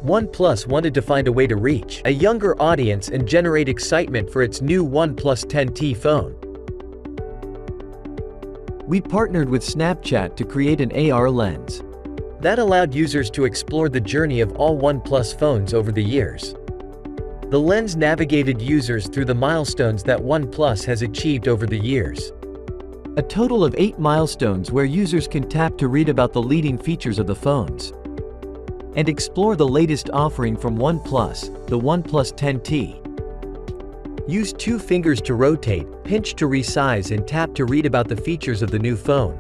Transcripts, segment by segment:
OnePlus wanted to find a way to reach a younger audience and generate excitement for its new OnePlus 10T phone. We partnered with Snapchat to create an AR lens that allowed users to explore the journey of all OnePlus phones over the years. The lens navigated users through the milestones that OnePlus has achieved over the years. A total of 8 milestones where users can tap to read about the leading features of the phones and explore the latest offering from OnePlus, the OnePlus 10T. Use 2 fingers to rotate, pinch to resize and tap to read about the features of the new phone.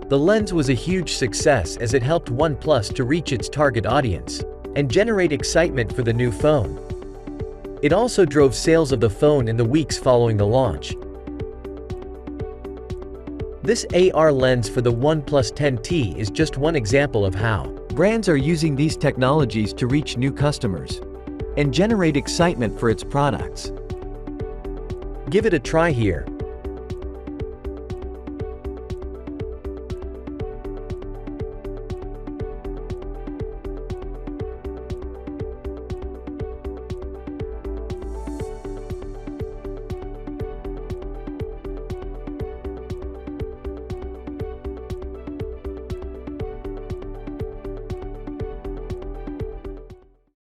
The lens was a huge success as it helped OnePlus to reach its target audience and generate excitement for the new phone. It also drove sales of the phone in the weeks following the launch. This AR lens for the OnePlus 10T is just one example of how brands are using these technologies to reach new customers and generate excitement for its products. Give it a try here.